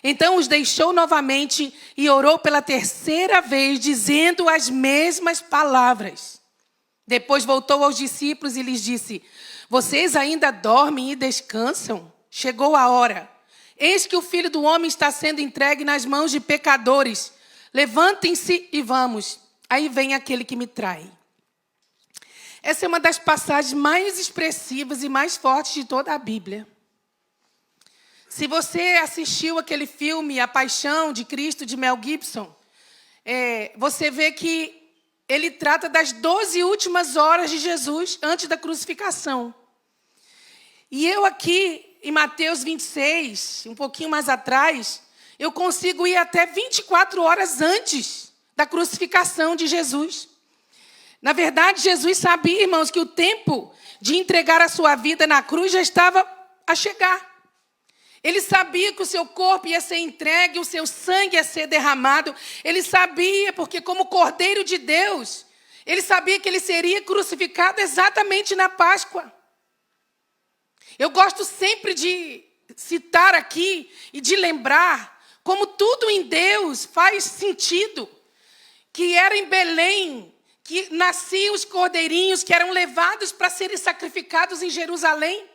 Então os deixou novamente e orou pela terceira vez, dizendo as mesmas palavras. Depois voltou aos discípulos e lhes disse: vocês ainda dormem e descansam? Chegou a hora. Eis que o Filho do Homem está sendo entregue nas mãos de pecadores. Levantem-se e vamos. Aí vem aquele que me trai. Essa é uma das passagens mais expressivas e mais fortes de toda a Bíblia. Se você assistiu aquele filme A Paixão de Cristo, de Mel Gibson, você vê que ele trata das 12 últimas horas de Jesus antes da crucificação. E eu aqui, em Mateus 26, um pouquinho mais atrás, eu consigo ir até 24 horas antes da crucificação de Jesus. Na verdade, Jesus sabia, irmãos, que o tempo de entregar a sua vida na cruz já estava a chegar. Ele sabia que o seu corpo ia ser entregue, o seu sangue ia ser derramado. Ele sabia, porque como Cordeiro de Deus, ele sabia que ele seria crucificado exatamente na Páscoa. Eu gosto sempre de citar aqui e de lembrar como tudo em Deus faz sentido. Que era em Belém que nasciam os cordeirinhos que eram levados para serem sacrificados em Jerusalém,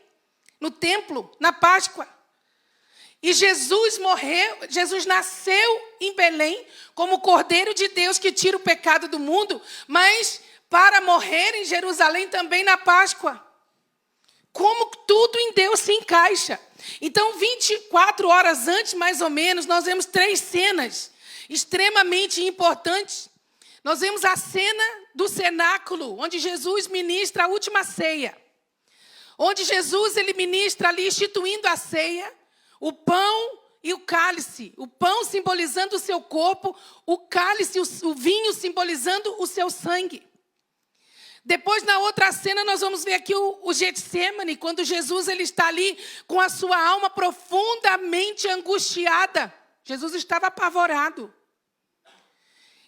no templo, na Páscoa. E Jesus nasceu em Belém como o Cordeiro de Deus que tira o pecado do mundo, mas para morrer em Jerusalém também na Páscoa. Como tudo em Deus se encaixa. Então, 24 horas antes, mais ou menos, nós vemos 3 cenas extremamente importantes. Nós vemos a cena do cenáculo, onde Jesus ministra a última ceia. Onde Jesus ele ministra ali, instituindo a ceia, o pão e o cálice. O pão simbolizando o seu corpo, o cálice, o vinho simbolizando o seu sangue. Depois, na outra cena, nós vamos ver aqui o Getsêmani, quando Jesus ele está ali com a sua alma profundamente angustiada. Jesus estava apavorado.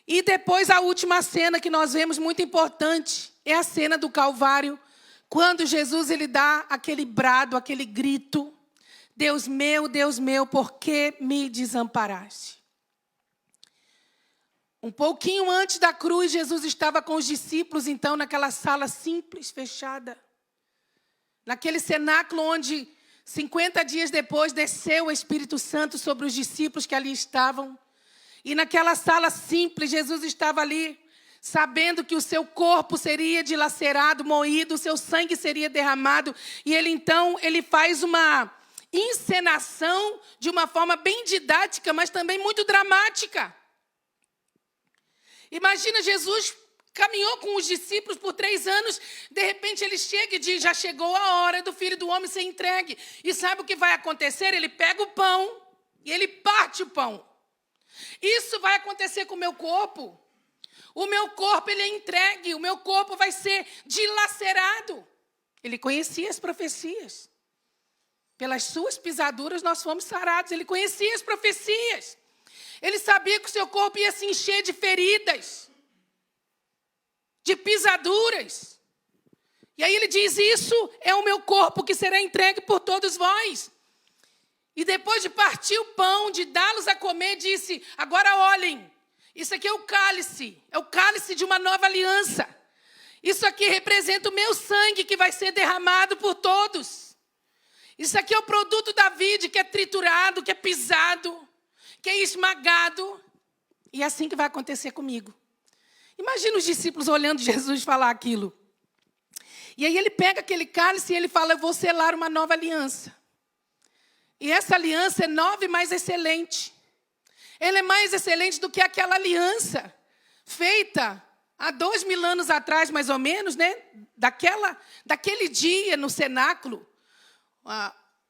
E depois, a última cena que nós vemos, muito importante, é a cena do Calvário, quando Jesus ele dá aquele brado, aquele grito: Deus meu, por que me desamparaste? Um pouquinho antes da cruz, Jesus estava com os discípulos, então, naquela sala simples, fechada. Naquele cenáculo onde, 50 dias depois, desceu o Espírito Santo sobre os discípulos que ali estavam. E naquela sala simples, Jesus estava ali, sabendo que o seu corpo seria dilacerado, moído, o seu sangue seria derramado. E ele, então, ele faz uma encenação de uma forma bem didática, mas também muito dramática. Imagina, Jesus caminhou com os discípulos por 3 anos, de repente ele chega e diz: já chegou a hora do Filho do Homem ser entregue. E sabe o que vai acontecer? Ele pega o pão e ele parte o pão. Isso vai acontecer com o meu corpo. O meu corpo ele é entregue, o meu corpo vai ser dilacerado. Ele conhecia as profecias. Pelas suas pisaduras nós fomos sarados. Ele conhecia as profecias. Ele sabia que o seu corpo ia se encher de feridas, de pisaduras. E aí ele diz: isso é o meu corpo que será entregue por todos vós. E depois de partir o pão, de dá-los a comer, disse: agora olhem, isso aqui é o cálice de uma nova aliança. Isso aqui representa o meu sangue que vai ser derramado por todos. Isso aqui é o produto da vide que é triturado, que é pisado, que é esmagado. E é assim que vai acontecer comigo. Imagina os discípulos olhando Jesus falar aquilo. E aí ele pega aquele cálice e ele fala: eu vou selar uma nova aliança. E essa aliança é nova e mais excelente. Ela é mais excelente do que aquela aliança feita há 2000 anos atrás, mais ou menos, né? Daquele dia no cenáculo.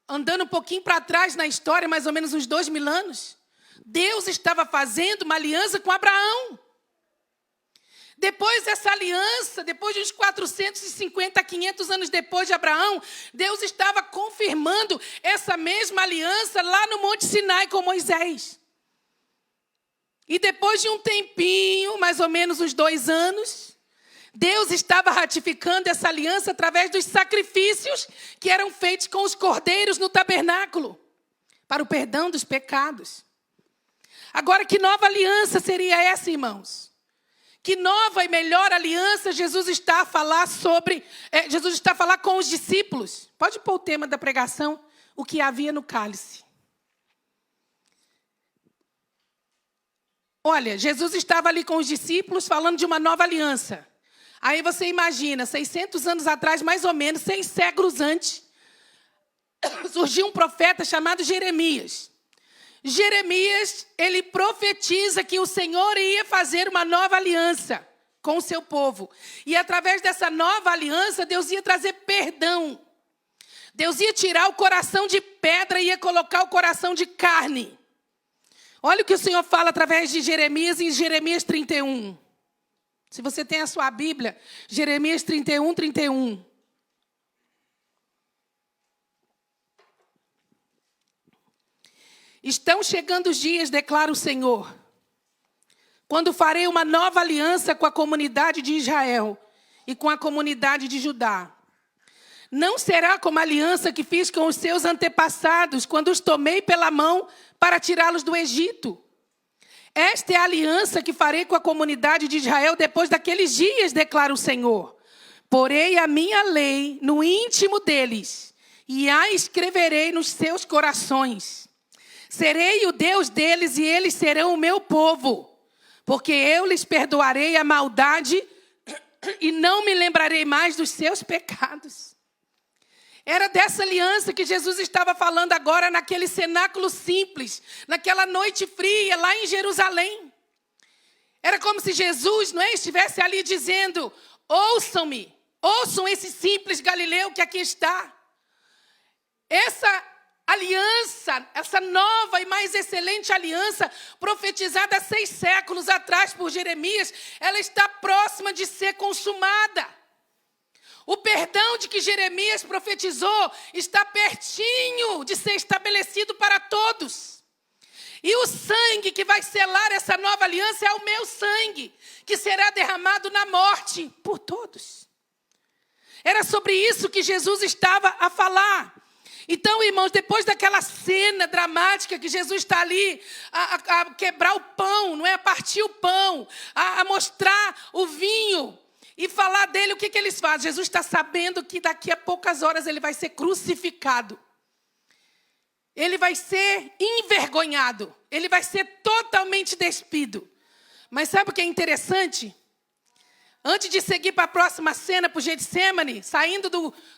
Andando um pouquinho para trás na história, mais ou menos uns 2000 anos. Deus estava fazendo uma aliança com Abraão. Depois dessa aliança, depois de uns 450, 500 anos depois de Abraão, Deus estava confirmando essa mesma aliança lá no Monte Sinai com Moisés. E depois de um tempinho, mais ou menos uns 2 anos, Deus estava ratificando essa aliança através dos sacrifícios que eram feitos com os cordeiros no tabernáculo. para o perdão dos pecados. Agora, que nova aliança seria essa, irmãos? Que nova e melhor aliança Jesus está a falar sobre... Jesus está a falar com os discípulos. Pode pôr o tema da pregação, o que havia no cálice. Olha, Jesus estava ali com os discípulos falando de uma nova aliança. Aí você imagina, 600 anos atrás, mais ou menos, 6 séculos antes, surgiu um profeta chamado Jeremias. Jeremias, ele profetiza que o Senhor ia fazer uma nova aliança com o seu povo. E através dessa nova aliança, Deus ia trazer perdão. Deus ia tirar o coração de pedra e ia colocar o coração de carne. Olha o que o Senhor fala através de Jeremias em Jeremias 31. Se você tem a sua Bíblia, Jeremias 31, 31. Estão chegando os dias, declara o Senhor, quando farei uma nova aliança com a comunidade de Israel e com a comunidade de Judá. Não será como a aliança que fiz com os seus antepassados, quando os tomei pela mão para tirá-los do Egito. Esta é a aliança que farei com a comunidade de Israel depois daqueles dias, declara o Senhor. Porei a minha lei no íntimo deles e a escreverei nos seus corações. Serei o Deus deles e eles serão o meu povo, porque eu lhes perdoarei a maldade e não me lembrarei mais dos seus pecados. Era dessa aliança que Jesus estava falando agora naquele cenáculo simples, naquela noite fria lá em Jerusalém. Era como se Jesus, não é, estivesse ali dizendo: ouçam-me, ouçam esse simples galileu que aqui está. Essa aliança, essa nova e mais excelente aliança, profetizada há 6 séculos atrás por Jeremias, ela está próxima de ser consumada. O perdão de que Jeremias profetizou está pertinho de ser estabelecido para todos. E o sangue que vai selar essa nova aliança é o meu sangue, que será derramado na morte por todos. Era sobre isso que Jesus estava a falar. Então, irmãos, depois daquela cena dramática que Jesus está ali a quebrar o pão, não é? A partir o pão, a mostrar o vinho e falar dele, o que eles fazem? Jesus está sabendo que daqui a poucas horas ele vai ser crucificado. Ele vai ser envergonhado. Ele vai ser totalmente despido. Mas sabe o que é interessante? Antes de seguir para a próxima cena, para o Getsêmani, saindo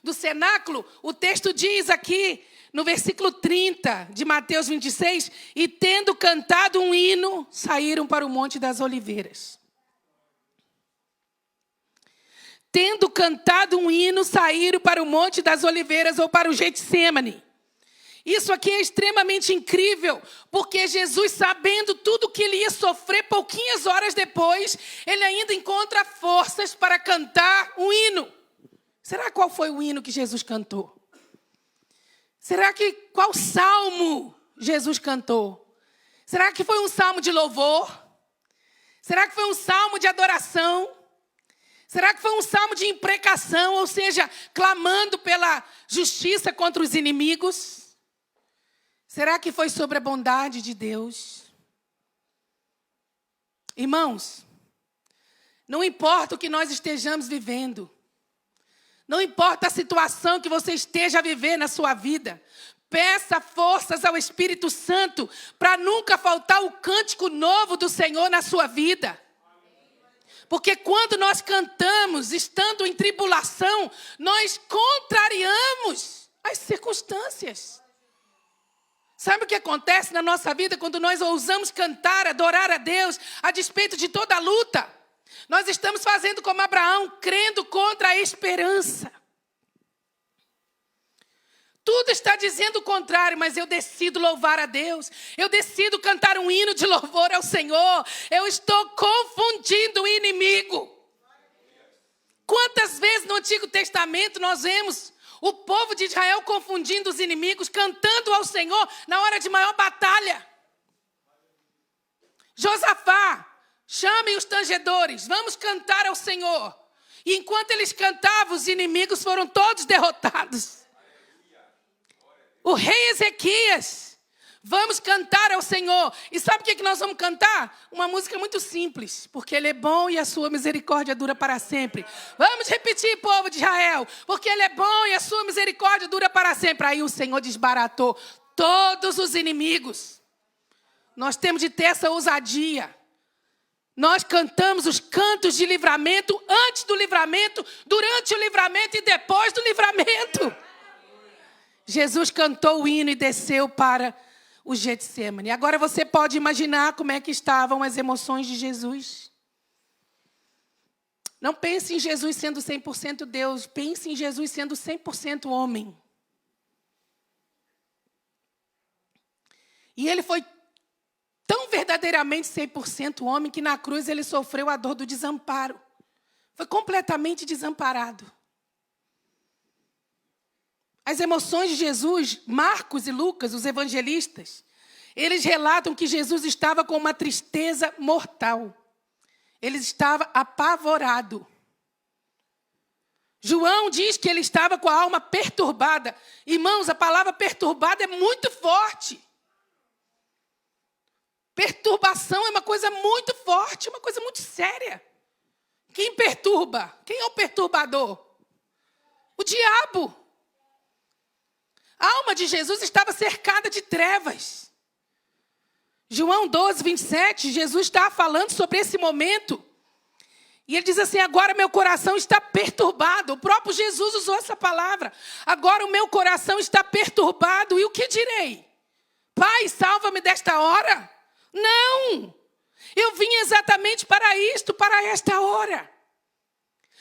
do cenáculo, o texto diz aqui, no versículo 30 de Mateus 26, e tendo cantado um hino, saíram para o Monte das Oliveiras. Tendo cantado um hino, saíram para o Monte das Oliveiras ou para o Getsêmani. Isso aqui é extremamente incrível, porque Jesus, sabendo tudo que ele ia sofrer, pouquinhas horas depois, ele ainda encontra forças para cantar um hino. Será qual foi o hino que Jesus cantou? Qual salmo Jesus cantou? Será que foi um salmo de louvor? Será que foi um salmo de adoração? Será que foi um salmo de imprecação, ou seja, clamando pela justiça contra os inimigos? Será que foi sobre a bondade de Deus? Irmãos, não importa o que nós estejamos vivendo, não importa a situação que você esteja a viver na sua vida, peça forças ao Espírito Santo para nunca faltar o cântico novo do Senhor na sua vida. Porque quando nós cantamos, estando em tribulação, nós contrariamos as circunstâncias. Sabe o que acontece na nossa vida quando nós ousamos cantar, adorar a Deus, a despeito de toda a luta? Nós estamos fazendo como Abraão, crendo contra a esperança. Tudo está dizendo o contrário, mas eu decido louvar a Deus. Eu decido cantar um hino de louvor ao Senhor. Eu estou confundindo o inimigo. Quantas vezes no Antigo Testamento nós vemos o povo de Israel confundindo os inimigos, cantando ao Senhor na hora de maior batalha? Josafá, chamem os tangedores, vamos cantar ao Senhor. E enquanto eles cantavam, os inimigos foram todos derrotados. O rei Ezequias, Vamos cantar ao Senhor. E sabe o que nós vamos cantar? Uma música muito simples. Porque Ele é bom e a sua misericórdia dura para sempre. Vamos repetir, povo de Israel. Porque Ele é bom e a sua misericórdia dura para sempre. Aí o Senhor desbaratou todos os inimigos. Nós temos de ter essa ousadia. Nós cantamos os cantos de livramento antes do livramento, durante o livramento e depois do livramento. Jesus cantou o hino e desceu para o Getsemane. Agora você pode imaginar como é que estavam as emoções de Jesus. Não pense em Jesus sendo 100% Deus, pense em Jesus sendo 100% homem. E ele foi tão verdadeiramente 100% homem que na cruz ele sofreu a dor do desamparo. Foi completamente desamparado. As emoções de Jesus, Marcos e Lucas, os evangelistas, eles relatam que Jesus estava com uma tristeza mortal. Ele estava apavorado. João diz que ele estava com a alma perturbada. Irmãos, a palavra perturbada é muito forte. Perturbação é uma coisa muito forte, uma coisa muito séria. Quem perturba? Quem é o perturbador? O diabo. A alma de Jesus estava cercada de trevas. João 12, 27, Jesus está falando sobre esse momento. E ele diz assim, agora meu coração está perturbado. O próprio Jesus usou essa palavra. Agora o meu coração está perturbado. E o que direi? Pai, salva-me desta hora. Não! Eu vim exatamente para isto, para esta hora.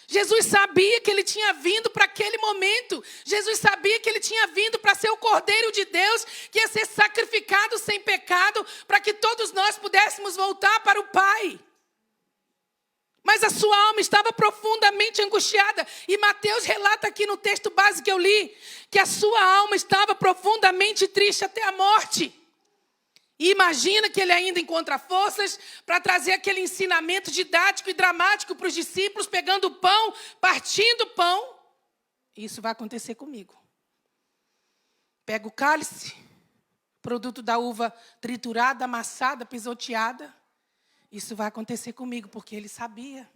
Jesus sabia que ele tinha vindo para aquele momento. Jesus sabia que ele tinha vindo para ser o Cordeiro de Deus, que ia ser sacrificado sem pecado, para que todos nós pudéssemos voltar para o Pai. Mas a sua alma estava profundamente angustiada. E Mateus relata aqui no texto base que eu li, que a sua alma estava profundamente triste até a morte. E imagina que ele ainda encontra forças para trazer aquele ensinamento didático e dramático para os discípulos, pegando o pão, partindo o pão. Isso vai acontecer comigo. Pega o cálice, produto da uva triturada, amassada, pisoteada. Isso vai acontecer comigo, porque ele sabia.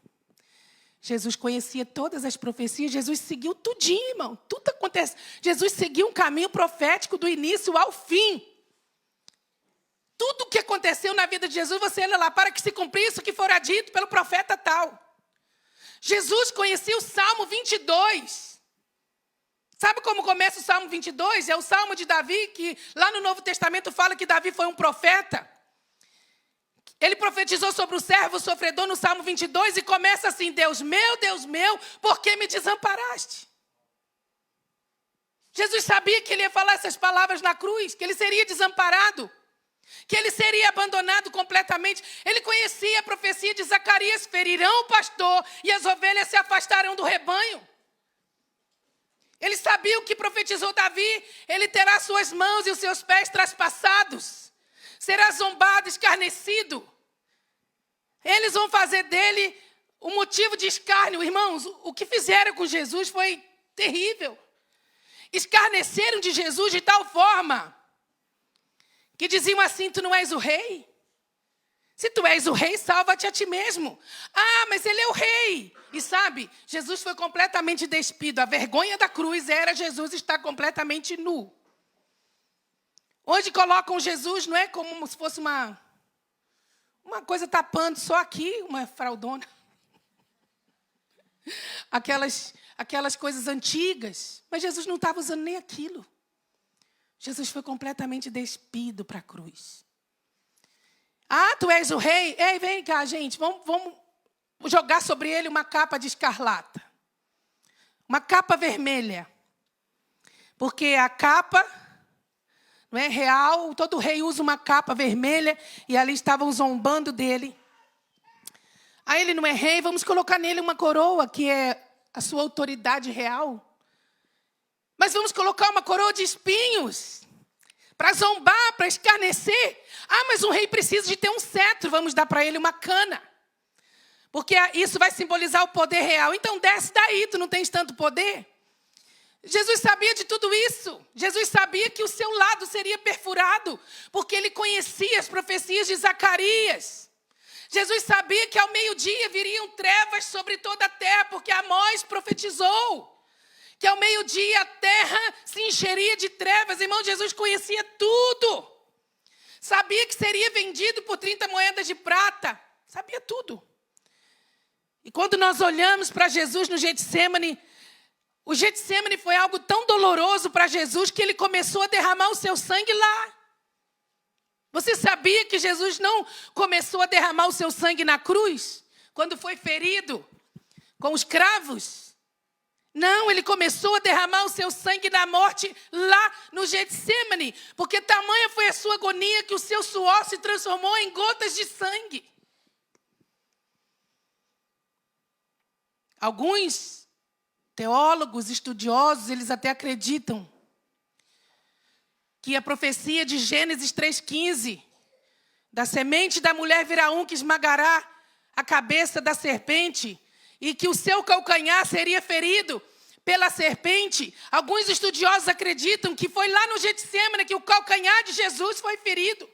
Jesus conhecia todas as profecias, Jesus seguiu tudinho, irmão. Tudo acontece. Jesus seguiu um caminho profético do início ao fim. Tudo o que aconteceu na vida de Jesus, você olha lá, para que se cumprisse o que fora dito pelo profeta tal. Jesus conhecia o Salmo 22. Sabe como começa o Salmo 22? É o Salmo de Davi, que lá no Novo Testamento fala que Davi foi um profeta. Ele profetizou sobre o servo sofredor no Salmo 22 e começa assim, Deus meu, por que me desamparaste? Jesus sabia que ele ia falar essas palavras na cruz, que ele seria desamparado. Que ele seria abandonado completamente. Ele conhecia a profecia de Zacarias, ferirão o pastor e as ovelhas se afastarão do rebanho. Ele sabia o que profetizou Davi, ele terá suas mãos e os seus pés traspassados. Será zombado, escarnecido. Eles vão fazer dele um motivo de escárnio. Irmãos, o que fizeram com Jesus foi terrível. Escarneceram de Jesus de tal forma que diziam assim, tu não és o rei? Se tu és o rei, salva-te a ti mesmo. Ah, mas ele é o rei. E sabe, Jesus foi completamente despido. A vergonha da cruz era Jesus estar completamente nu. Hoje colocam Jesus, não é como se fosse uma coisa tapando só aqui, uma fraldona. Aquelas coisas antigas. Mas Jesus não estava usando nem aquilo. Jesus foi completamente despido para a cruz. Ah, tu és o rei? Ei, vem cá, gente. Vamos jogar sobre ele uma capa de escarlata. Uma capa vermelha. Porque a capa, não é real, todo rei usa uma capa vermelha e ali estavam zombando dele. Ah, ele não é rei, vamos colocar nele uma coroa, que é a sua autoridade real. Mas vamos colocar uma coroa de espinhos para zombar, para escarnecer. Ah, mas um rei precisa de ter um cetro. Vamos dar para ele uma cana. Porque isso vai simbolizar o poder real. Então desce daí, tu não tens tanto poder. Jesus sabia de tudo isso. Jesus sabia que o seu lado seria perfurado, porque ele conhecia as profecias de Zacarias. Jesus sabia que ao meio-dia viriam trevas sobre toda a terra, porque Amós profetizou que ao meio-dia a terra se encheria de trevas. Irmão, Jesus conhecia tudo. Sabia que seria vendido por 30 moedas de prata. Sabia tudo. E quando nós olhamos para Jesus no Getsêmani, o Getsêmani foi algo tão doloroso para Jesus que ele começou a derramar o seu sangue lá. Você sabia que Jesus não começou a derramar o seu sangue na cruz, quando foi ferido com os cravos? Não, ele começou a derramar o seu sangue na morte lá no Getsêmani, porque tamanha foi a sua agonia que o seu suor se transformou em gotas de sangue. Alguns teólogos, estudiosos, eles até acreditam que a profecia de Gênesis 3,15, da semente da mulher virá um que esmagará a cabeça da serpente, e que o seu calcanhar seria ferido pela serpente. Alguns estudiosos acreditam que foi lá no Getsêmani que o calcanhar de Jesus foi ferido.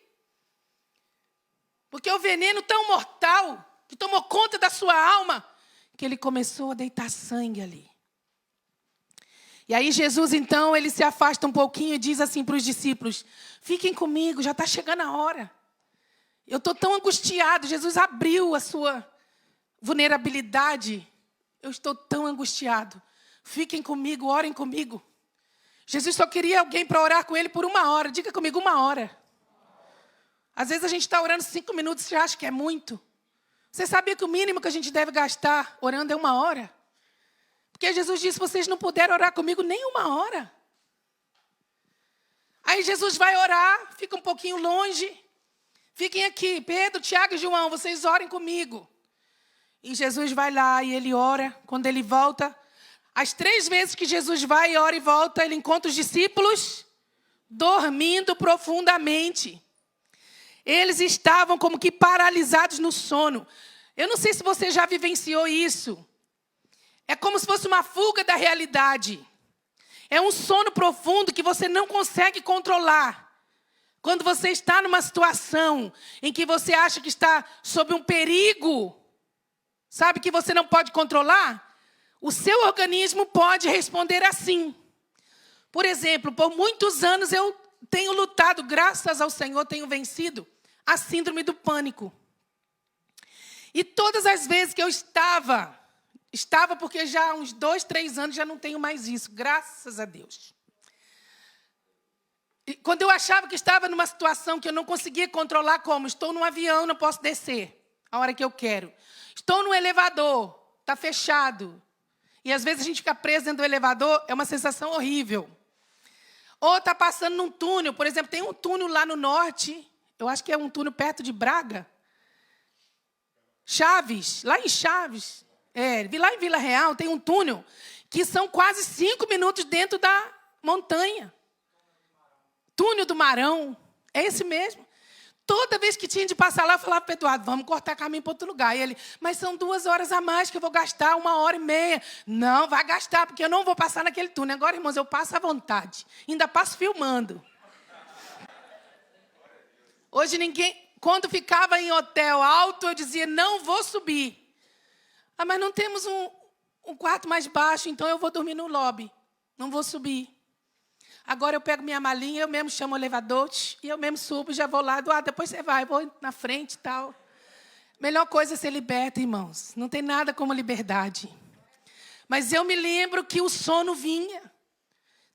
Porque o veneno tão mortal que tomou conta da sua alma, que ele começou a deitar sangue ali. E aí Jesus, então, ele se afasta um pouquinho e diz assim para os discípulos: fiquem comigo, já está chegando a hora. Eu estou tão angustiado. Jesus abriu a sua vulnerabilidade. Eu estou tão angustiado. Fiquem comigo, orem comigo. Jesus só queria alguém para orar com ele por 1 hora. Diga comigo, 1 hora. Às vezes a gente está orando 5 minutos e você acha que é muito. Você sabia que o mínimo que a gente deve gastar orando é 1 hora? Porque Jesus disse: vocês não puderam orar comigo nem 1 hora. Aí Jesus vai orar, fica um pouquinho longe. Fiquem aqui, Pedro, Tiago e João, vocês orem comigo. E Jesus vai lá e ele ora. Quando ele volta, as 3 vezes que Jesus vai, ora e volta, ele encontra os discípulos dormindo profundamente. Eles estavam como que paralisados no sono. Eu não sei se você já vivenciou isso. É como se fosse uma fuga da realidade. É um sono profundo que você não consegue controlar. Quando você está numa situação em que você acha que está sob um perigo, sabe, que você não pode controlar, o seu organismo pode responder assim. Por exemplo, por muitos anos eu tenho lutado, graças ao Senhor, tenho vencido a síndrome do pânico. E todas as vezes que eu estava porque já há uns 2, 3 anos já não tenho mais isso, graças a Deus. E quando eu achava que estava numa situação que eu não conseguia controlar, como estou num avião, não posso descer a hora que eu quero. Estou num elevador, está fechado. E às vezes a gente fica preso dentro do elevador, é uma sensação horrível. Ou está passando num túnel, por exemplo, tem um túnel lá no norte, eu acho que é um túnel perto de Braga. Chaves, lá em Chaves. Lá em Vila Real tem um túnel que são quase 5 minutos dentro da montanha. Túnel do Marão, é esse mesmo. Toda vez que tinha de passar lá, eu falava para o Eduardo: vamos cortar caminho para outro lugar. E ele: mas são 2 horas a mais que eu vou gastar, 1h30. Não, vai gastar, porque eu não vou passar naquele túnel. Agora, irmãos, eu passo à vontade. Ainda passo filmando. Hoje quando ficava em hotel alto, eu dizia: não vou subir. Mas não temos um quarto mais baixo, então eu vou dormir no lobby. Não vou subir. Agora eu pego minha malinha, eu mesmo chamo o elevador, e eu mesmo subo, já vou lá. Depois você vai, vou na frente e tal. Melhor coisa é ser liberta, irmãos. Não tem nada como liberdade. Mas eu me lembro que o sono vinha.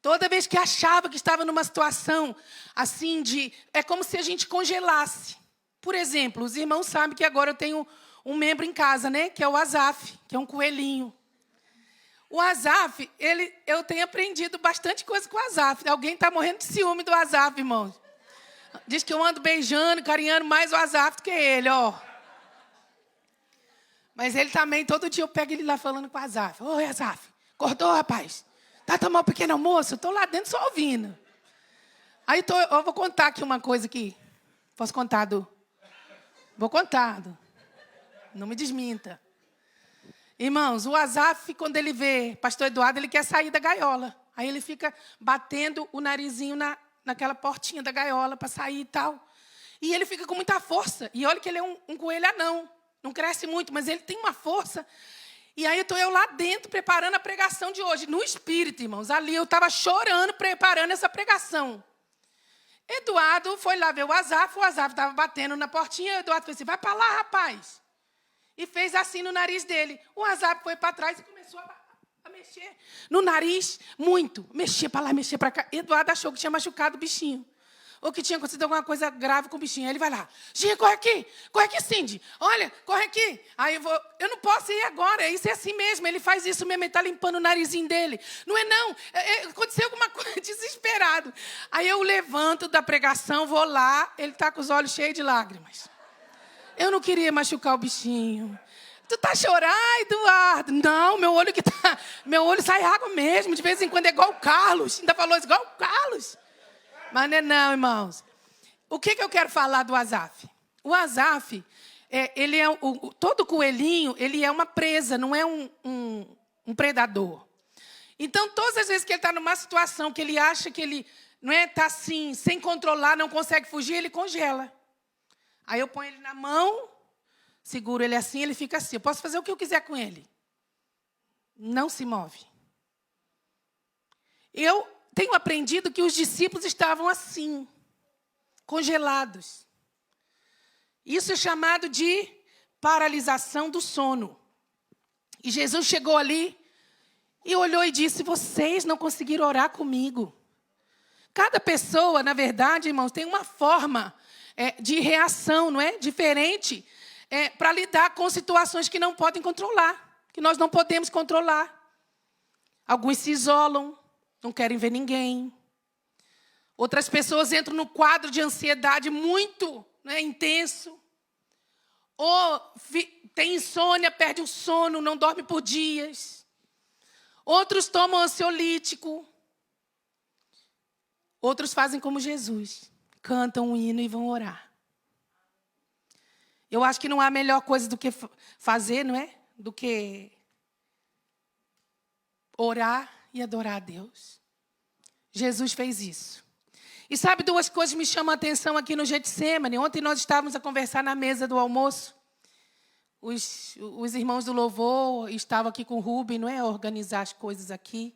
Toda vez que achava que estava numa situação assim é como se a gente congelasse. Por exemplo, os irmãos sabem que agora eu tenho um membro em casa, né? Que é o Azaf, que é um coelhinho. O Azaf, eu tenho aprendido bastante coisa com o Azaf. Alguém está morrendo de ciúme do Azaf, irmãos. Diz que eu ando beijando, carinhando mais o Azaf do que ele, ó. Mas ele também, todo dia eu pego ele lá falando com o Azaf. Oi, Azaf, acordou, rapaz? Tá tomando um pequeno almoço? Estou lá dentro só ouvindo. Aí eu vou contar aqui uma coisa aqui. Posso contar, Du? Vou contar, Du. Não me desminta. Irmãos, o Azaf, quando ele vê pastor Eduardo, ele quer sair da gaiola. Aí ele fica batendo o narizinho naquela portinha da gaiola para sair e tal. E ele fica com muita força. E olha que ele é um coelho anão. Não cresce muito, mas ele tem uma força. E aí estou eu lá dentro preparando a pregação de hoje. No espírito, irmãos. Ali eu estava chorando, preparando essa pregação. Eduardo foi lá ver o Asaf estava batendo na portinha. O Eduardo fez assim, vai para lá, rapaz. E fez assim no nariz dele. O Asaf foi para trás e começou a mexer no nariz muito. Mexia para lá, mexia para cá. Eduardo achou que tinha machucado o bichinho. Ou que tinha acontecido alguma coisa grave com o bichinho. Aí ele vai lá. Gia, corre aqui, Cindy. Olha, corre aqui. Aí eu não posso ir agora. Isso é assim mesmo. Ele faz isso mesmo. Ele está limpando o narizinho dele. Não é não. Aconteceu alguma coisa, desesperado. Aí eu levanto da pregação, vou lá. Ele está com os olhos cheios de lágrimas. Eu não queria machucar o bichinho. Tu tá chorando, Eduardo? Não, meu olho sai água mesmo. De vez em quando é igual o Carlos. Ainda falou isso, igual o Carlos. Mas não é não, irmãos. O que eu quero falar do Asaf? O Asaf, ele é todo coelhinho, ele é uma presa, não é um predador. Então, todas as vezes que ele está numa situação que ele acha que ele não está assim, sem controlar, não consegue fugir, ele congela. Aí eu ponho ele na mão, seguro ele assim, ele fica assim. Eu posso fazer o que eu quiser com ele. Não se move. Eu tenho aprendido que os discípulos estavam assim, congelados. Isso é chamado de paralisação do sono. E Jesus chegou ali e olhou e disse, vocês não conseguiram orar comigo. Cada pessoa, na verdade, irmãos, tem uma forma de reação, não é? Diferente, para lidar com situações que não podem controlar, que nós não podemos controlar. Alguns se isolam, não querem ver ninguém. Outras pessoas entram no quadro de ansiedade muito intenso. Ou tem insônia, perde o sono, não dorme por dias. Outros tomam ansiolítico. Outros fazem como Jesus. Cantam um hino e vão orar. Eu acho que não há melhor coisa do que fazer, não é? Do que orar e adorar a Deus. Jesus fez isso. E sabe, duas coisas me chamam a atenção aqui no Getsemane. Ontem nós estávamos a conversar na mesa do almoço. Os irmãos do louvor estavam aqui com o Rubem, não é? A organizar as coisas aqui.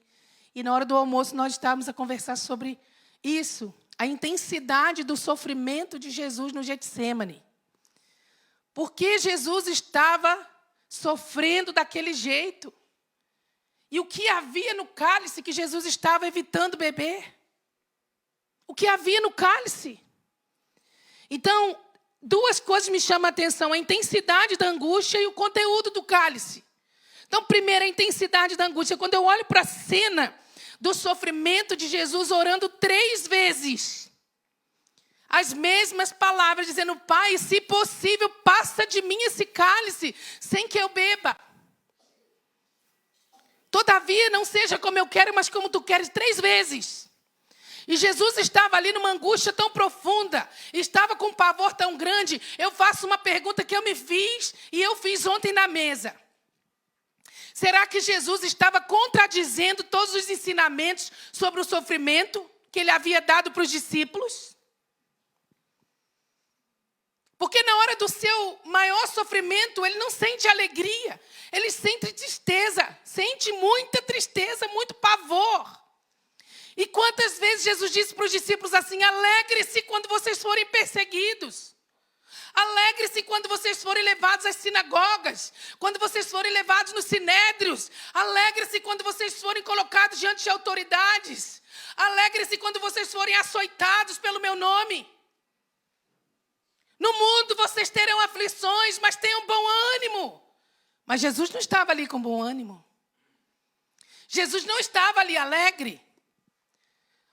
E na hora do almoço nós estávamos a conversar sobre isso. A intensidade do sofrimento de Jesus no Getsemane. Por que Jesus estava sofrendo daquele jeito? E o que havia no cálice que Jesus estava evitando beber? O que havia no cálice? Então, duas coisas me chamam a atenção. A intensidade da angústia e o conteúdo do cálice. Então, primeiro, a intensidade da angústia. Quando eu olho para a cena do sofrimento de Jesus orando 3 vezes. As mesmas palavras, dizendo, Pai, se possível, passa de mim esse cálice, sem que eu beba. Todavia, não seja como eu quero, mas como tu queres, 3 vezes. E Jesus estava ali numa angústia tão profunda, estava com um pavor tão grande. Eu faço uma pergunta que eu me fiz e eu fiz ontem na mesa. Será que Jesus estava contradizendo todos os ensinamentos sobre o sofrimento que ele havia dado para os discípulos? Porque na hora do seu maior sofrimento, ele não sente alegria. Ele sente tristeza. Sente muita tristeza, muito pavor. E quantas vezes Jesus disse para os discípulos assim, alegre-se quando vocês forem perseguidos. Alegre-se quando vocês forem levados às sinagogas. Quando vocês forem levados nos sinédrios. Alegre-se quando vocês forem colocados diante de autoridades. Alegre-se quando vocês forem açoitados pelo meu nome. No mundo vocês terão aflições, mas tenham bom ânimo. Mas Jesus não estava ali com bom ânimo. Jesus não estava ali alegre.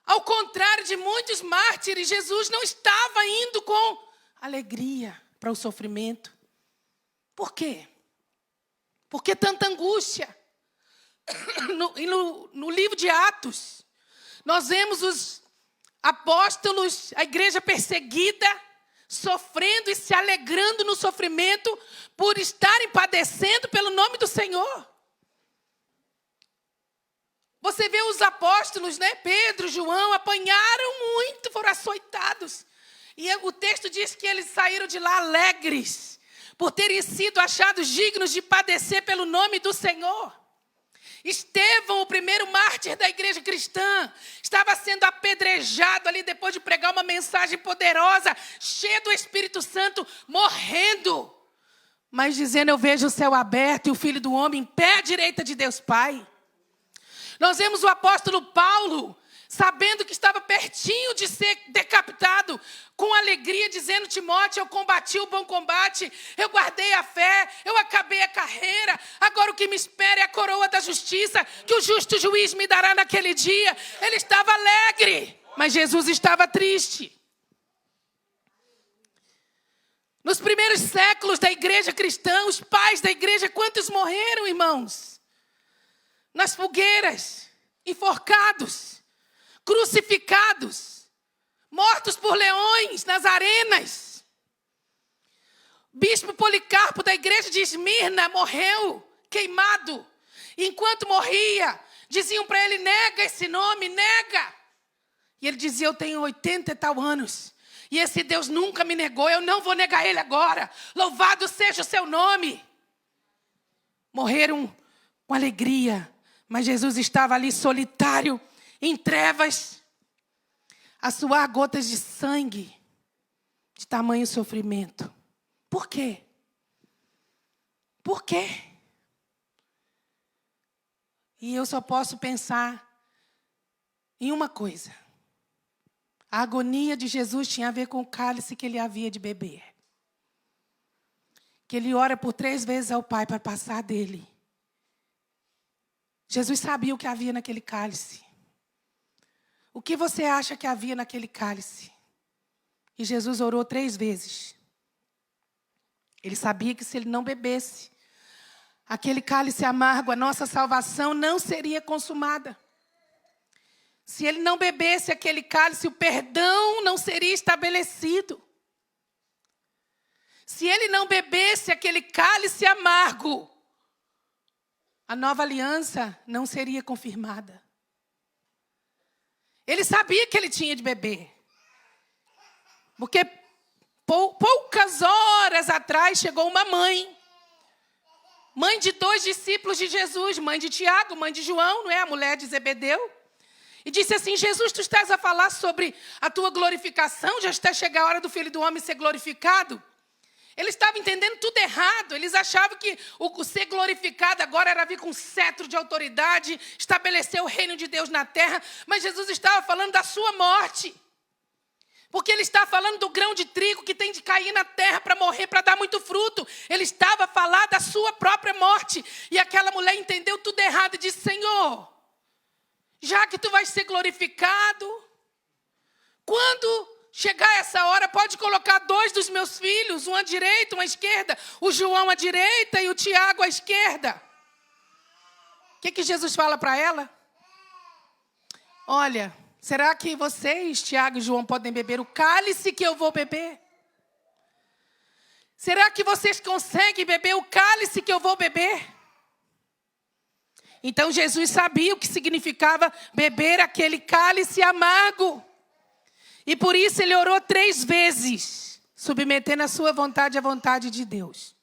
Ao contrário de muitos mártires, Jesus não estava indo com alegria para o sofrimento. Por quê? Por que tanta angústia? No livro de Atos, nós vemos os apóstolos, a igreja perseguida, sofrendo e se alegrando no sofrimento por estarem padecendo pelo nome do Senhor. Você vê os apóstolos, né? Pedro, João, apanharam muito, foram açoitados. E o texto diz que eles saíram de lá alegres, por terem sido achados dignos de padecer pelo nome do Senhor. Estevão, o primeiro mártir da igreja cristã, estava sendo apedrejado ali depois de pregar uma mensagem poderosa, cheio do Espírito Santo, morrendo. Mas dizendo, eu vejo o céu aberto e o Filho do Homem em pé à direita de Deus Pai. Nós vemos o apóstolo Paulo, sabendo que estava pertinho de ser decapitado, com alegria, dizendo, Timóteo, eu combati o bom combate, eu guardei a fé, eu acabei a carreira, agora o que me espera é a coroa da justiça, que o justo juiz me dará naquele dia. Ele estava alegre, mas Jesus estava triste. Nos primeiros séculos da igreja cristã, os pais da igreja, quantos morreram, irmãos? Nas fogueiras, enforcados, crucificados, mortos por leões nas arenas. Bispo Policarpo da igreja de Esmirna morreu queimado. Enquanto morria, diziam para ele, nega esse nome, nega. E ele dizia, eu tenho 80 e tal anos. E esse Deus nunca me negou, eu não vou negar ele agora. Louvado seja o seu nome. Morreram com alegria, mas Jesus estava ali solitário, em trevas, a suar gotas de sangue, de tamanho sofrimento. Por quê? Por quê? E eu só posso pensar em uma coisa. A agonia de Jesus tinha a ver com o cálice que ele havia de beber. Que ele ora por 3 vezes ao Pai para passar dele. Jesus sabia o que havia naquele cálice. O que você acha que havia naquele cálice? E Jesus orou 3 vezes. Ele sabia que se ele não bebesse aquele cálice amargo, a nossa salvação não seria consumada. Se ele não bebesse aquele cálice, o perdão não seria estabelecido. Se ele não bebesse aquele cálice amargo, a nova aliança não seria confirmada. Ele sabia que ele tinha de beber. Porque poucas horas atrás chegou uma mãe. Mãe de 2 discípulos de Jesus, mãe de Tiago, mãe de João, não é? A mulher de Zebedeu. E disse assim, Jesus, tu estás a falar sobre a tua glorificação? Já está chegando a hora do Filho do Homem ser glorificado? Eles estavam entendendo tudo errado. Eles achavam que o ser glorificado agora era vir com cetro de autoridade, estabelecer o reino de Deus na terra. Mas Jesus estava falando da sua morte. Porque ele está falando do grão de trigo que tem de cair na terra para morrer, para dar muito fruto. Ele estava a falar da sua própria morte. E aquela mulher entendeu tudo errado e disse, Senhor, já que tu vais ser glorificado, quando chegar essa hora, pode colocar 2 dos meus filhos, um à direita, um à esquerda, o João à direita e o Tiago à esquerda. O que Jesus fala para ela? Olha, será que vocês, Tiago e João, podem beber o cálice que eu vou beber? Será que vocês conseguem beber o cálice que eu vou beber? Então Jesus sabia o que significava beber aquele cálice amargo. E por isso ele orou 3 vezes, submetendo a sua vontade à vontade de Deus.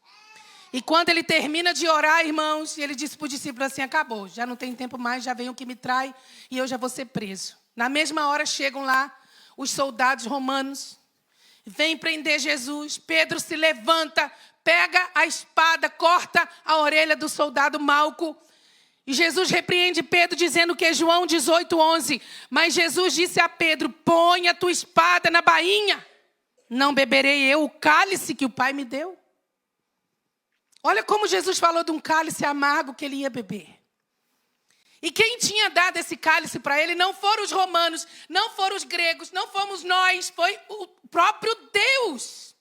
E quando ele termina de orar, irmãos, ele disse para o discípulo assim, acabou, já não tem tempo mais, já vem o que me trai e eu já vou ser preso. Na mesma hora chegam lá os soldados romanos, vêm prender Jesus. Pedro se levanta, pega a espada, corta a orelha do soldado Malco. E Jesus repreende Pedro dizendo que é João 18:11. Mas Jesus disse a Pedro, põe a tua espada na bainha. Não beberei eu o cálice que o Pai me deu? Olha como Jesus falou de um cálice amargo que ele ia beber. E quem tinha dado esse cálice para ele não foram os romanos, não foram os gregos, não fomos nós, foi o próprio Deus.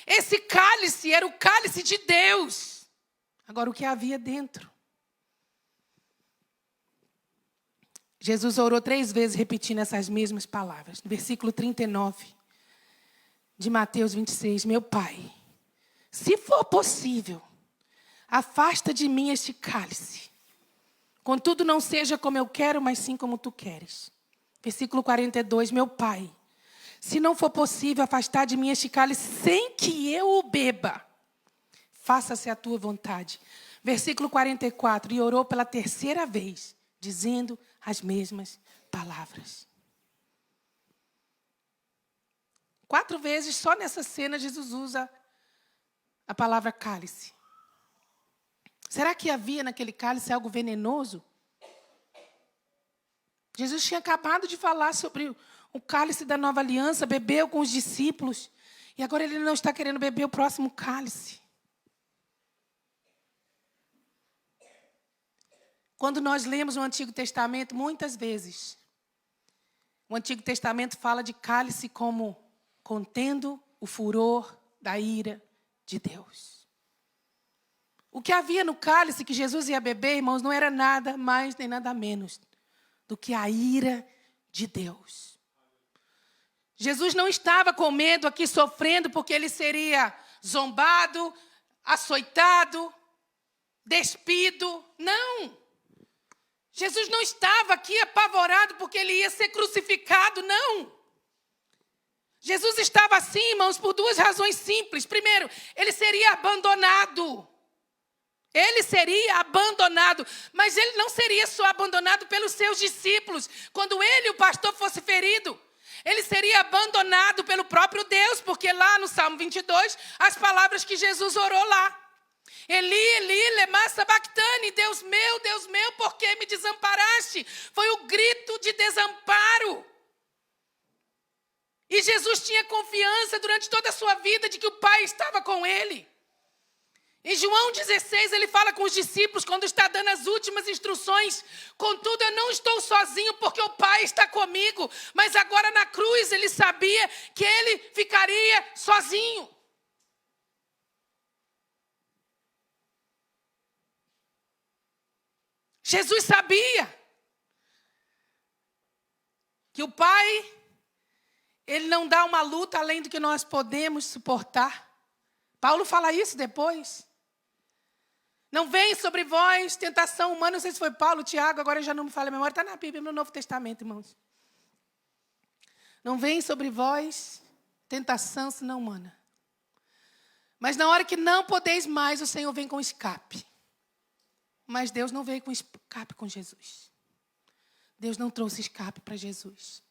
Esse cálice era o cálice de Deus. Agora, o que havia dentro? Jesus orou 3 vezes repetindo essas mesmas palavras. No versículo 39 de Mateus 26. Meu Pai, se for possível, afasta de mim este cálice. Contudo, não seja como eu quero, mas sim como tu queres. Versículo 42, meu Pai, se não for possível afastar de mim este cálice sem que eu o beba, faça-se a tua vontade. Versículo 44, e orou pela terceira vez, dizendo as mesmas palavras. 4 vezes, só nessa cena, Jesus usa a palavra cálice. Será que havia naquele cálice algo venenoso? Jesus tinha acabado de falar sobre o cálice da nova aliança, bebeu com os discípulos, e agora ele não está querendo beber o próximo cálice. Quando nós lemos o Antigo Testamento, muitas vezes, o Antigo Testamento fala de cálice como contendo o furor da ira de Deus. O que havia no cálice que Jesus ia beber, irmãos, não era nada mais nem nada menos do que a ira de Deus. Jesus não estava com medo aqui, sofrendo, porque ele seria zombado, açoitado, despido. Não! Jesus não estava aqui apavorado porque ele ia ser crucificado, não! Jesus estava assim, irmãos, por 2 razões simples. Primeiro, ele seria abandonado. Ele seria abandonado, mas ele não seria só abandonado pelos seus discípulos. Quando ele, o pastor, fosse ferido, ele seria abandonado pelo próprio Deus, porque lá no Salmo 22, as palavras que Jesus orou lá. Eli, Eli, lema sabachthani, Deus meu, por que me desamparaste? Foi o grito de desamparo. E Jesus tinha confiança durante toda a sua vida de que o Pai estava com ele. Em João 16, ele fala com os discípulos, quando está dando as últimas instruções. Contudo, eu não estou sozinho, porque o Pai está comigo. Mas agora na cruz, ele sabia que ele ficaria sozinho. Jesus sabia que o Pai, ele não dá uma luta além do que nós podemos suportar. Paulo fala isso depois. Não vem sobre vós tentação humana, não sei se foi Paulo, Tiago, agora já não me fala a memória, está na Bíblia, no Novo Testamento, irmãos. Não vem sobre vós tentação senão humana. Mas na hora que não podeis mais, o Senhor vem com escape. Mas Deus não veio com escape com Jesus. Deus não trouxe escape para Jesus.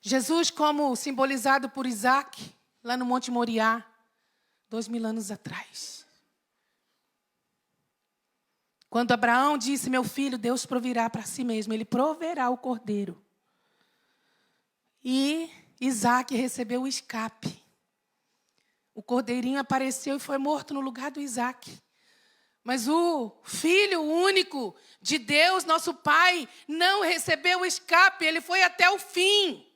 Jesus, como simbolizado por Isaac, lá no Monte Moriá, 2000 anos atrás. Quando Abraão disse, meu filho, Deus provirá para si mesmo. Ele proverá o cordeiro. E Isaac recebeu o escape. O cordeirinho apareceu e foi morto no lugar do Isaac. Mas o Filho único de Deus, nosso Pai, não recebeu o escape. Ele foi até o fim.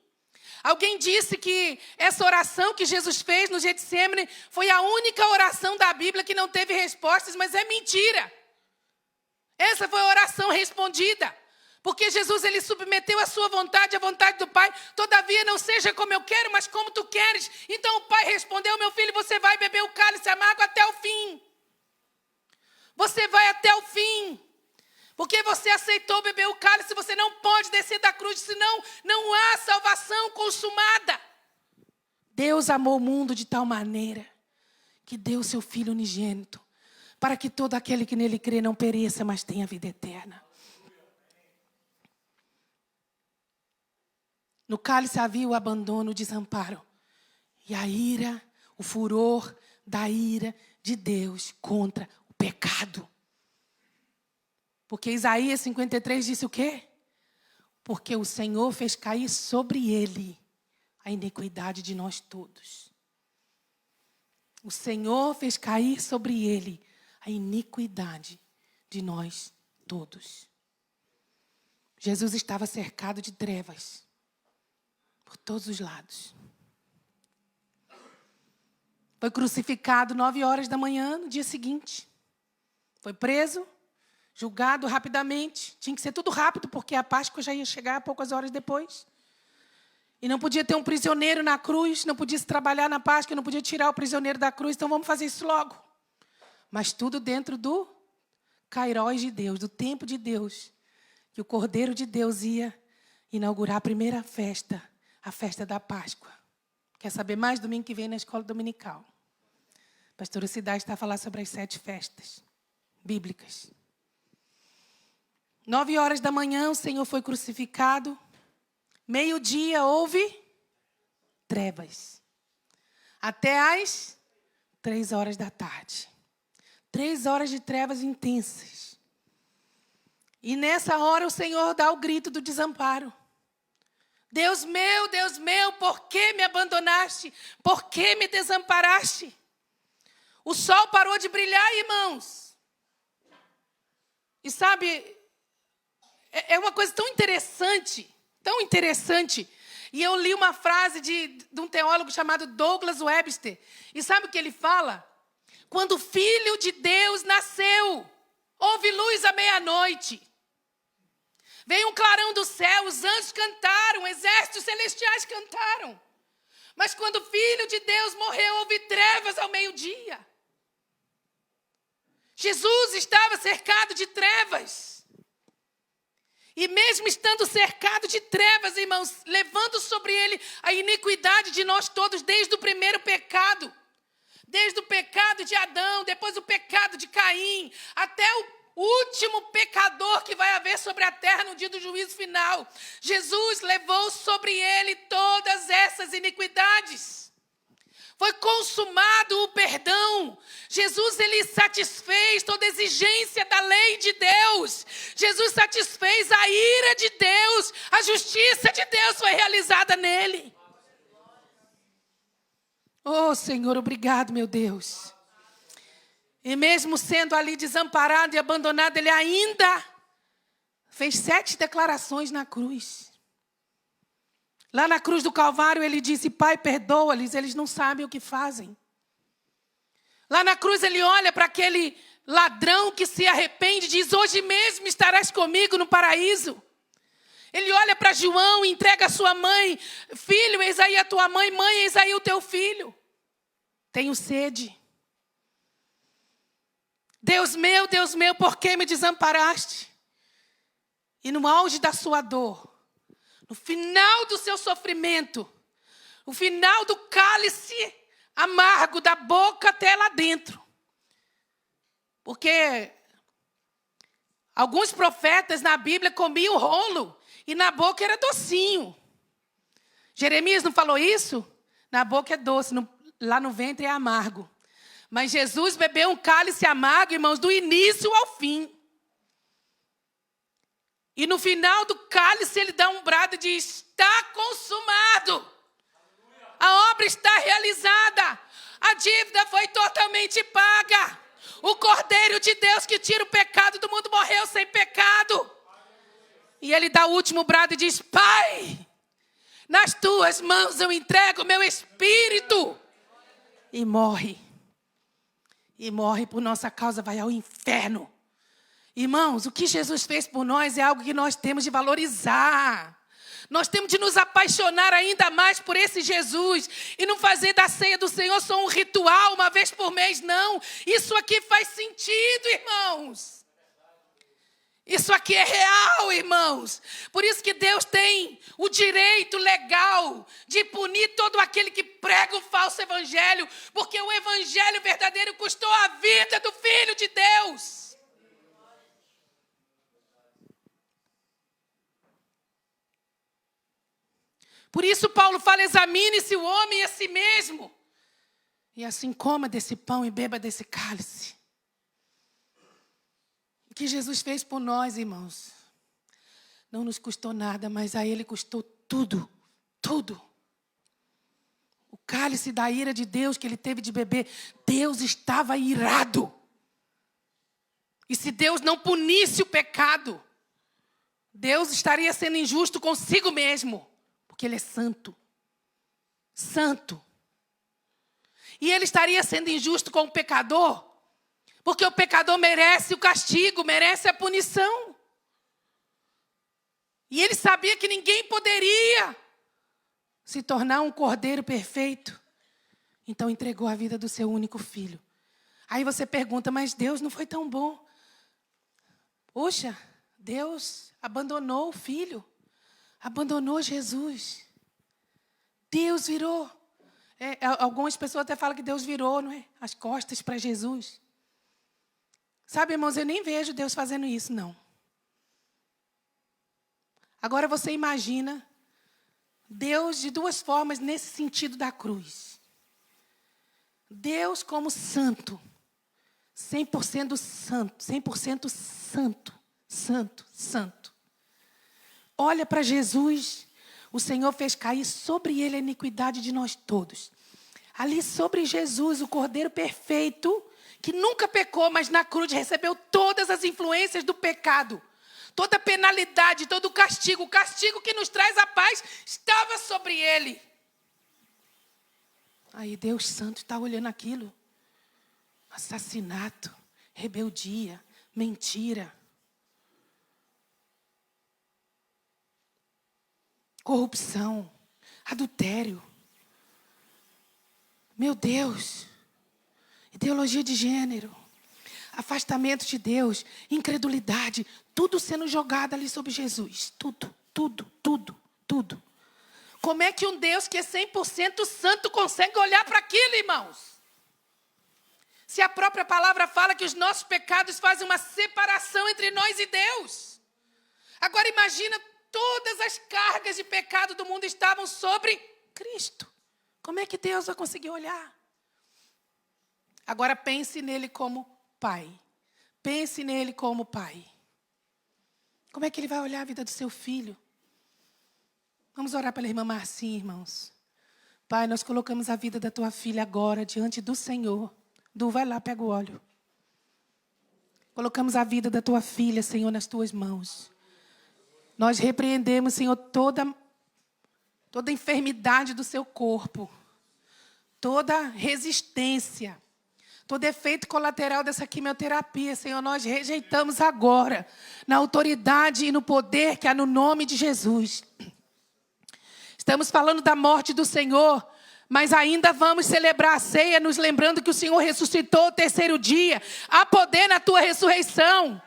Alguém disse que essa oração que Jesus fez no Getsêmani foi a única oração da Bíblia que não teve respostas, mas é mentira. Essa foi a oração respondida. Porque Jesus, ele submeteu a sua vontade à vontade do Pai. Todavia, não seja como eu quero, mas como tu queres. Então o Pai respondeu, meu filho, você vai beber o cálice amargo até o fim. Você vai até o fim. Porque você aceitou beber o cálice, você não pode descer da cruz, senão não há salvação consumada. Deus amou o mundo de tal maneira que deu seu Filho unigênito, para que todo aquele que nele crê não pereça, mas tenha vida eterna. No cálice havia o abandono, o desamparo. E a ira, o furor da ira de Deus contra o pecado. Porque Isaías 53 disse o quê? Porque o Senhor fez cair sobre ele a iniquidade de nós todos. O Senhor fez cair sobre ele a iniquidade de nós todos. Jesus estava cercado de trevas por todos os lados. Foi crucificado 9 horas da manhã no dia seguinte. Foi preso, julgado rapidamente. Tinha que ser tudo rápido, porque a Páscoa já ia chegar poucas horas depois. E não podia ter um prisioneiro na cruz, não podia se trabalhar na Páscoa, não podia tirar o prisioneiro da cruz. Então vamos fazer isso logo. Mas tudo dentro do Kairos de Deus, do tempo de Deus, que o Cordeiro de Deus ia inaugurar a primeira festa, a festa da Páscoa. Quer saber mais? Domingo que vem na escola dominical. A pastora Cidade está a falar sobre as 7 festas bíblicas. 9h da manhã o Senhor foi crucificado. Meio-dia houve trevas. Até às 3h da tarde. 3 horas de trevas intensas. E nessa hora o Senhor dá o grito do desamparo. Deus meu, por que me abandonaste? Por que me desamparaste? O sol parou de brilhar, irmãos. E sabe, é uma coisa tão interessante, tão interessante. E eu li uma frase de um teólogo chamado Douglas Webster. E sabe o que ele fala? Quando o Filho de Deus nasceu, houve luz à meia-noite. Veio um clarão do céu, os anjos cantaram, exércitos celestiais cantaram. Mas quando o Filho de Deus morreu, houve trevas ao meio-dia. Jesus estava cercado de trevas. E mesmo estando cercado de trevas, irmãos, levando sobre ele a iniquidade de nós todos, desde o primeiro pecado. Desde o pecado de Adão, depois o pecado de Caim, até o último pecador que vai haver sobre a terra no dia do juízo final. Jesus levou sobre ele todas essas iniquidades. Foi consumado o perdão. Jesus, ele satisfez toda a exigência da lei de Deus. Jesus satisfez a ira de Deus. A justiça de Deus foi realizada nele. Oh, Senhor, obrigado, meu Deus. E mesmo sendo ali desamparado e abandonado, ele ainda fez 7 declarações na cruz. Lá na cruz do Calvário, ele disse: Pai, perdoa-lhes, eles não sabem o que fazem. Lá na cruz, ele olha para aquele ladrão que se arrepende e diz: hoje mesmo estarás comigo no paraíso. Ele olha para João e entrega a sua mãe: filho, eis aí a tua mãe, mãe, eis aí o teu filho. Tenho sede. Deus meu, por que me desamparaste? E no auge da sua dor, no final do seu sofrimento, no final do cálice amargo da boca até lá dentro. Porque alguns profetas na Bíblia comiam rolo e na boca era docinho. Jeremias não falou isso? Na boca é doce, lá no ventre é amargo. Mas Jesus bebeu um cálice amargo, irmãos, do início ao fim. E no final do cálice ele dá um brado e diz: está consumado. A obra está realizada. A dívida foi totalmente paga. O Cordeiro de Deus que tira o pecado do mundo morreu sem pecado. E ele dá o último brado e diz: Pai, nas tuas mãos eu entrego o meu espírito. E morre. E morre por nossa causa, vai ao inferno. Irmãos, o que Jesus fez por nós é algo que nós temos de valorizar. Nós temos de nos apaixonar ainda mais por esse Jesus. E não fazer da ceia do Senhor só um ritual, uma vez por mês, não. Isso aqui faz sentido, irmãos. Isso aqui é real, irmãos. Por isso que Deus tem o direito legal de punir todo aquele que prega o falso evangelho. Porque o evangelho verdadeiro custou a vida do Filho de Deus. Por isso Paulo fala: examine-se o homem a si mesmo. E assim coma desse pão e beba desse cálice. O que Jesus fez por nós, irmãos, não nos custou nada, mas a Ele custou tudo, tudo. O cálice da ira de Deus que Ele teve de beber, Deus estava irado. E se Deus não punisse o pecado, Deus estaria sendo injusto consigo mesmo, porque Ele é santo. Santo. E Ele estaria sendo injusto com o pecador, porque o pecador merece o castigo, merece a punição. E ele sabia que ninguém poderia se tornar um cordeiro perfeito. Então entregou a vida do seu único filho. Aí você pergunta: mas Deus não foi tão bom? Poxa, Deus abandonou o filho, abandonou Jesus. Deus virou. Algumas pessoas até falam que Deus virou, não é? As costas para Jesus. Sabe, irmãos, eu nem vejo Deus fazendo isso, não. Agora você imagina Deus de duas formas nesse sentido da cruz. Deus como santo, 100% santo, 100% santo, santo, santo. Olha para Jesus, o Senhor fez cair sobre ele a iniquidade de nós todos. Ali sobre Jesus, o Cordeiro perfeito, que nunca pecou, mas na cruz recebeu todas as influências do pecado. Toda a penalidade, todo o castigo que nos traz a paz, estava sobre ele. Aí Deus Santo está olhando aquilo. Assassinato, rebeldia, mentira, corrupção, adultério. Meu Deus, ideologia de gênero, afastamento de Deus, incredulidade, tudo sendo jogado ali sobre Jesus. Tudo, tudo, tudo, tudo. Como é que um Deus que é 100% santo consegue olhar para aquilo, irmãos? Se a própria palavra fala que os nossos pecados fazem uma separação entre nós e Deus. Agora imagina, todas as cargas de pecado do mundo estavam sobre Cristo. Como é que Deus vai conseguir olhar? Agora pense nele como pai. Pense nele como pai. Como é que ele vai olhar a vida do seu filho? Vamos orar pela irmã Marcinha, irmãos. Pai, nós colocamos a vida da tua filha agora diante do Senhor. Du, vai lá, pega o óleo. Colocamos a vida da tua filha, Senhor, nas tuas mãos. Nós repreendemos, Senhor, toda enfermidade do seu corpo. Toda resistência. Todo efeito colateral dessa quimioterapia, Senhor, nós rejeitamos agora. Na autoridade e no poder que há no nome de Jesus. Estamos falando da morte do Senhor, mas ainda vamos celebrar a ceia, nos lembrando que o Senhor ressuscitou o terceiro dia. Há poder na tua ressurreição.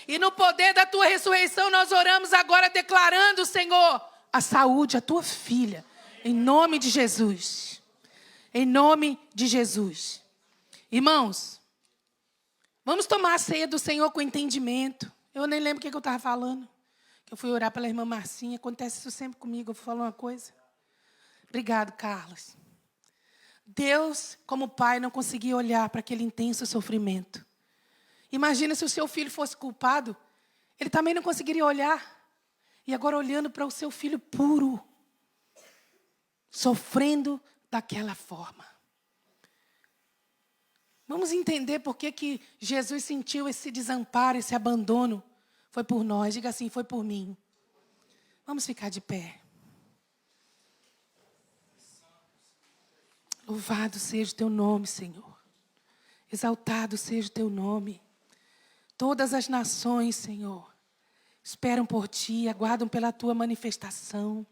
E no poder da tua ressurreição, nós oramos agora declarando, Senhor, a saúde, a tua filha. Em nome de Jesus. Em nome de Jesus. Irmãos, vamos tomar a ceia do Senhor com entendimento. Eu nem lembro o que eu estava falando. Eu fui orar pela irmã Marcinha. Acontece isso sempre comigo. Eu vou falar uma coisa. Obrigado, Carlos. Deus, como pai, não conseguia olhar para aquele intenso sofrimento. Imagina se o seu filho fosse culpado. Ele também não conseguiria olhar. E agora olhando para o seu filho puro. Sofrendo daquela forma. Vamos entender por que Jesus sentiu esse desamparo, esse abandono. Foi por nós. Diga assim, foi por mim. Vamos ficar de pé. Louvado seja o teu nome, Senhor. Exaltado seja o teu nome. Todas as nações, Senhor, esperam por ti, aguardam pela tua manifestação.